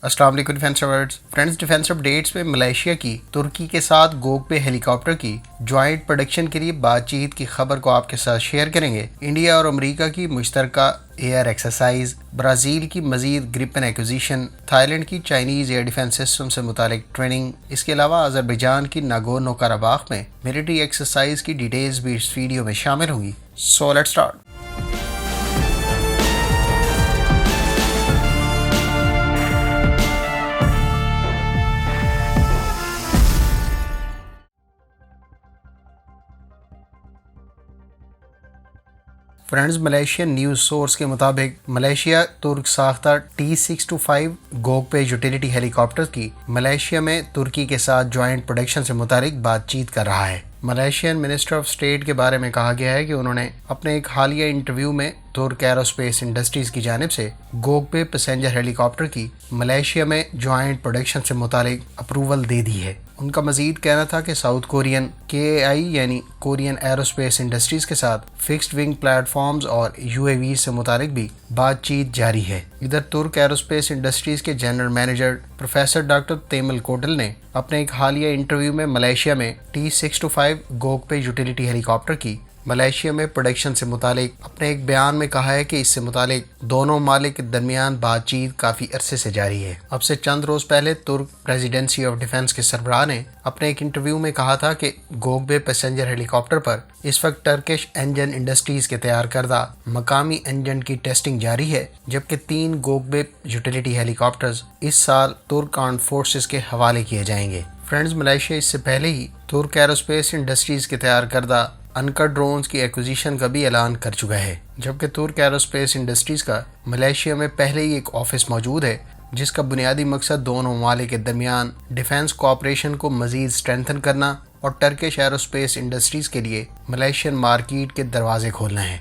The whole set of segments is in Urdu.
السلام علیکم ڈیفینس ایورڈز فرینڈز، ڈیفینس اپڈیٹس میں ملائیشیا کی ترکی کے ساتھ گوک پے ہیلی کاپٹر کی جوائنٹ پروڈکشن کے لیے بات چیت کی خبر کو آپ کے ساتھ شیئر کریں گے۔ انڈیا اور امریکہ کی مشترکہ ایئر ایکسرسائز، برازیل کی مزید گریپن ایکوزیشن، تھائی لینڈ کی چائنیز ایئر ڈیفینس سسٹم سے متعلق ٹریننگ، اس کے علاوہ آذربائیجان کی ناگورنو قراباخ میں ملٹری ایکسرسائز کی ڈیٹیلز بھی اس ویڈیو میں شامل ہوں گی۔ So let's start. Friends, Malaysian news source کے مطابق ملائیشیا ترک ساختہ T-625 گوک پے یوٹیلیٹی ہیلی کاپٹر کی ملائیشیا میں ترکی کے ساتھ جوائنٹ پروڈکشن سے متعلق بات چیت کر رہا ہے۔ ملائیشین منسٹر آف اسٹیٹ کے بارے میں کہا گیا ہے کہ انہوں نے اپنے ایک حالیہ انٹرویو میں ترک ایروسپیس انڈسٹریز کی جانب سے گوک پے پیسنجر ہیلی کاپٹر کی ملائیشیا میں جوائنٹ پروڈکشن سے متعلق اپروول دے دی ہے۔ ان کا مزید کہنا تھا کہ ساؤتھ کورین KAI یعنی کورین ایروسپیس انڈسٹریز کے ساتھ فکسڈ ونگ پلیٹ فارمز اور UAVs سے متعلق بھی بات چیت جاری ہے۔ ادھر ترک ایروسپیس انڈسٹریز کے جنرل مینیجر پروفیسر ڈاکٹر تیمل کوٹل نے اپنے ایک حالیہ انٹرویو میں ملائیشیا میں T-625 گوک پے یوٹیلیٹی ہیلی کاپٹر کی ملائیشیا میں پروڈکشن سے متعلق اپنے ایک بیان میں کہا ہے کہ اس سے متعلق دونوں ممالک کے درمیان بات چیت کافی عرصے سے جاری ہے۔ اب سے چند روز پہلے ترک پریزیڈنسی آف ڈیفنس کے سربراہ نے اپنے ایک انٹرویو میں کہا تھا کہ گوک پے پیسنجر ہیلی کاپٹر پر اس وقت ٹرکش انجن انڈسٹریز کے تیار کردہ مقامی انجن کی ٹیسٹنگ جاری ہے، جبکہ 3 گوک پے یوٹیلیٹی ہیلی کاپٹرز اس سال ترک آرمڈ فورسز کے حوالے کیے جائیں گے۔ فرینڈز، ملائیشیا اس سے پہلے ہی ترک ایروسپیس انڈسٹریز کے تیار کردہ انکا ڈرونز کی ایکوزیشن کا بھی اعلان کر چکا ہے، جبکہ ترک ایروسپیس انڈسٹریز کا ملائیشیا میں پہلے ہی ایک آفس موجود ہے جس کا بنیادی مقصد دونوں ممالک کے درمیان ڈیفنس کوآپریشن کو مزید اسٹرینتھن کرنا اور ٹرکش ایروسپیس انڈسٹریز کے لیے ملائیشین مارکیٹ کے دروازے کھولنا ہے۔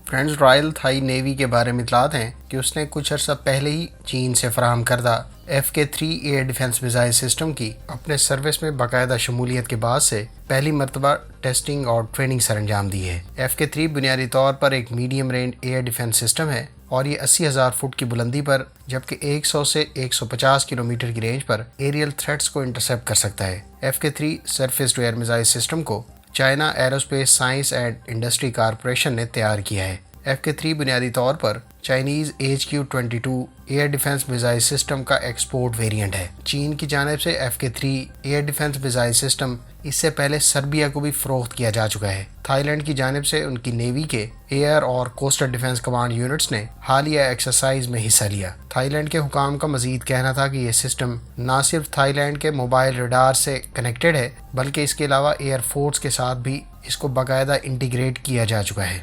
فرینڈز، رائل تھائی نیوی کے بارے میں اطلاعات ہیں کہ اس نے کچھ عرصہ پہلے ہی چین سے فراہم کردہ FK3 air defence missile system کی اپنے سروس میں باقاعدہ شمولیت کے بعد سے پہلی مرتبہ ٹیسٹنگ اور ٹریننگ سر انجام دی ہے۔ FK3 بنیادی طور پر ایک medium range air defence system ہے اور یہ 80,000 فٹ کی بلندی پر جبکہ 100 سے 150 کلومیٹر کی رینج پر ایریل تھریٹس کو انٹرسیپٹ کر سکتا ہے۔ FK3 surface to air missile system کو China aerospace science and industry corporation نے تیار کیا ہے۔ FK3 بنیادی طور پر Chinese HQ-22 air defence missile system کا ایکسپورٹ ویریئنٹ ہے۔ چین کی جانب سے FK3 air defence missile system اس سے پہلے سربیا کو بھی فروخت کیا جا چکا ہے۔ تھائی لینڈ کی جانب سے ان کی نیوی کے ایئر اور کوسٹل ڈیفنس کمانڈ یونٹس نے حالیہ ایکسرسائز میں حصہ لیا۔ تھائی لینڈ کے حکام کا مزید کہنا تھا کہ یہ سسٹم نہ صرف تھائی لینڈ کے موبائل ریڈار سے کنیکٹڈ ہے بلکہ اس کے علاوہ ایئر فورس کے ساتھ بھی اس کو باقاعدہ انٹیگریٹ کیا جا چکا ہے۔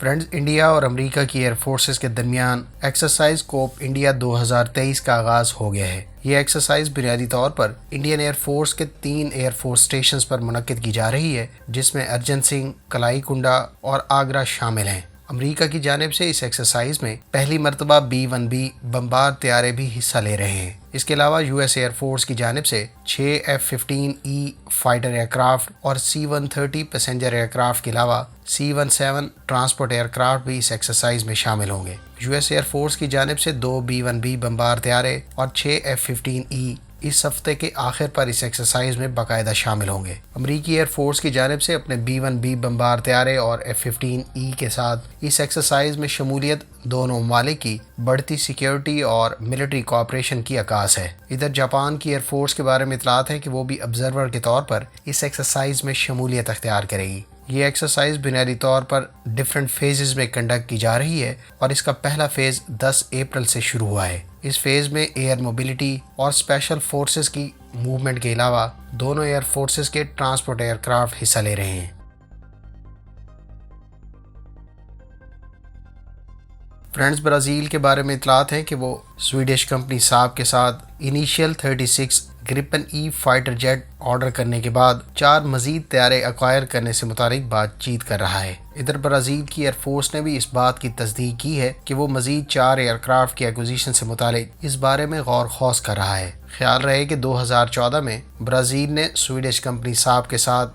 فرینڈز، انڈیا اور امریکہ کی ایئر فورسز کے درمیان ایکسرسائز کوپ انڈیا 2023 کا آغاز ہو گیا ہے۔ یہ ایکسرسائز بنیادی طور پر انڈین ایئر فورس کے 3 ایئر فورس اسٹیشنز پر منعقد کی جا رہی ہے، جس میں ارجن سنگھ، کلائی کنڈا اور آگرہ شامل ہیں۔ امریکہ کی جانب سے اس ایکسرسائز میں پہلی مرتبہ B-1B بمبار طیارے بھی حصہ لے رہے ہیں۔ اس کے علاوہ US ایئر فورس کی جانب سے 6 F-15E فائٹر ایئر کرافٹ اور C-130 پیسنجر ایئر کرافٹ کے علاوہ C-17 ٹرانسپورٹ ایئر کرافٹ بھی اس ایکسرسائز میں شامل ہوں گے۔ US ایئر فورس کی جانب سے 2 B-1B بمبار طیارے اور 6 F-15E اس ہفتے کے آخر پر اس ایکسرسائز میں باقاعدہ شامل ہوں گے۔ امریکی ایئر فورس کی جانب سے اپنے B-1B بمبار طیارے اور F-15E کے ساتھ اس ایکسرسائز میں شمولیت دونوں ممالک کی بڑھتی سیکیورٹی اور ملٹری کوآپریشن کی عکاس ہے۔ ادھر جاپان کی ایئر فورس کے بارے میں اطلاعات ہیں کہ وہ بھی آبزرور کے طور پر اس ایکسرسائز میں شمولیت اختیار کرے گی۔ یہ ایکسرسائز بنیادی طور پر ڈیفرنٹ فیزز میں کنڈکٹ کی جا رہی ہے اور اس کا پہلا فیز 10 اپریل سے شروع ہوا ہے۔ اس فیز میں ایئر موبلٹی اور اسپیشل فورسز کی موومنٹ کے علاوہ دونوں ایئر فورسز کے ٹرانسپورٹ ایئر کرافٹ حصہ لے رہے ہیں۔ فرینڈز، برازیل کے بارے میں اطلاعات ہیں کہ وہ سویڈش کمپنی ساب کے ساتھ انیشیل 36 گریپن ای فائٹر جیٹ آرڈر کرنے کے بعد 4 مزید طیارے ایکوائر کرنے سے متعلق بات چیت کر رہا ہے۔ ادھر برازیل کی ایئر فورس نے بھی اس بات کی تصدیق کی ہے کہ وہ مزید 4 ایئر کرافٹ کی ایکوزیشن سے متعلق اس بارے میں غور خوض کر رہا ہے۔ خیال رہے کہ 2014 میں برازیل نے سویڈش کمپنی ساب کے ساتھ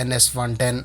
NS-110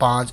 5